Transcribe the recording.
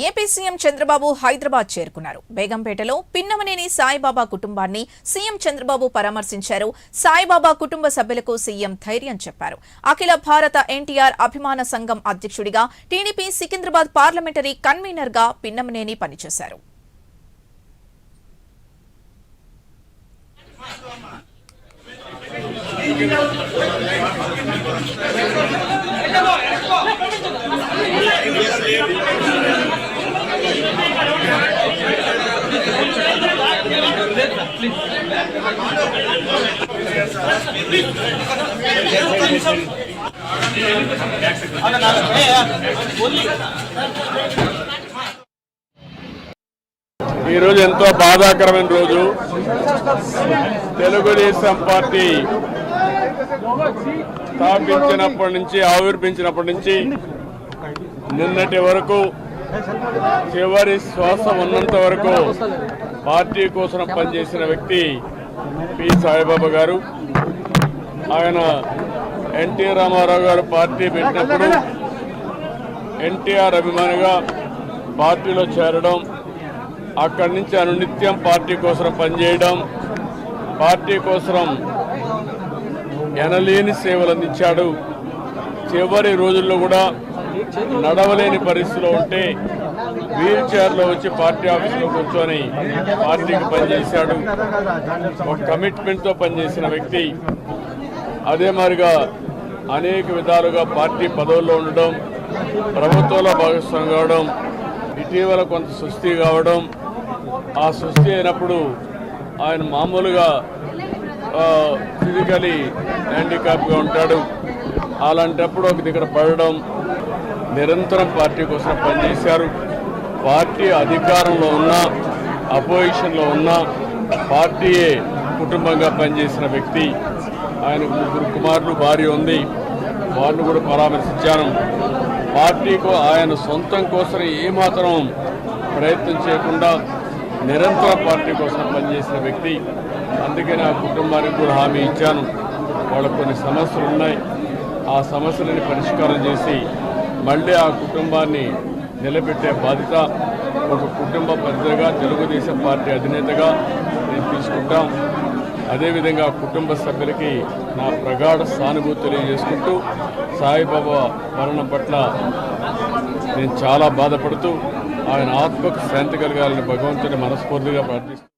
AP CM Chandrababu Hyderabad చేరుకున్నారు. బేగంపేటలో పిన్నమనేని సాయిబాబా కుటుంబాన్ని CM Chandrababu పరామర్శించారు. సాయిబాబా కుటుంబ సభ్యులకు సీఎం ధైర్యం చెప్పారు. అఖిల భారత ఎన్టీఆర్ అభిమాన సంఘం అధ్యక్షుడిగా, టీడీపీ సికింద్రాబాద్ పార్లమెంటరీ కన్వీనర్ గా పిన్నమనేని పనిచేశారు. ఈ రోజు ఎంతో బాధాకరమైన రోజు. తెలుగుదేశం పార్టీ ఆవిర్భించినప్పటి నుంచి నిన్నటి వరకు, చివరి శ్వాస ఉన్నంత వరకు పార్టీ కోసం పనిచేసిన వ్యక్తి పి సాయిబాబా గారు. ఆయన ఎన్టీ రామారావు గారు పార్టీ పెట్టినప్పుడు ఎన్టీఆర్ అభిమానిగా పార్టీలో చేరడం, అక్కడి నుంచి అనునిత్యం పార్టీ కోసం పనిచేయడం, పార్టీ కోసం ఎనలేని సేవలు అందించాడు. చివరి రోజుల్లో కూడా నడవలేని పరిస్థితిలో ఉంటే వీల్ చైర్లో వచ్చి పార్టీ ఆఫీసులో కూర్చొని పార్టీకి పనిచేశాడు. ఒక కమిట్మెంట్తో పనిచేసిన వ్యక్తి. అదే మాదిరిగా అనేక విధాలుగా పార్టీ పదవుల్లో ఉండడం, ప్రభుత్వంలో భాగస్వామి కావడం, ఇటీవల కొంత సుస్థి కావడం. ఆ సుస్థి అయినప్పుడు ఆయన మామూలుగా ఫిజికలీ హ్యాండిక్యాప్గా ఉంటాడు. అలాంటప్పుడు ఒక దగ్గర పడడం, నిరంతరం పార్టీ కోసం పనిచేశారు. పార్టీ అధికారంలో ఉన్నా, అపోజిషన్లో ఉన్నా పార్టీయే కుటుంబంగా పనిచేసిన వ్యక్తి. ఆయనకు 3 కుమారులు, భార్య ఉంది. వారిని కూడా పరామర్శించాను. పార్టీకు ఆయన సొంతం కోసం ఏమాత్రం ప్రయత్నం చేయకుండా నిరంతరం పార్టీ కోసం పనిచేసిన వ్యక్తి. అందుకే నా కుటుంబానికి కూడా హామీ ఇచ్చాను. వాళ్ళకు కొన్ని సమస్యలు ఉన్నాయి, ఆ సమస్యలని పరిష్కారం చేసి మళ్ళీ ఆ కుటుంబాన్ని నిలబెట్టే బాధ్యత ఒక కుటుంబ పెద్దగా, తెలుగుదేశం పార్టీ అధినేతగా నేను తీసుకుంటాం. అదేవిధంగా కుటుంబ సభ్యులకి నా ప్రగాఢ సానుభూతి తెలియజేసుకుంటూ, సాయిబాబా మరణం పట్ల నేను చాలా బాధపడుతూ ఆయన ఆత్మకు శాంతి కలగాలని భగవంతుని మనస్ఫూర్తిగా ప్రార్థిస్తున్నాను.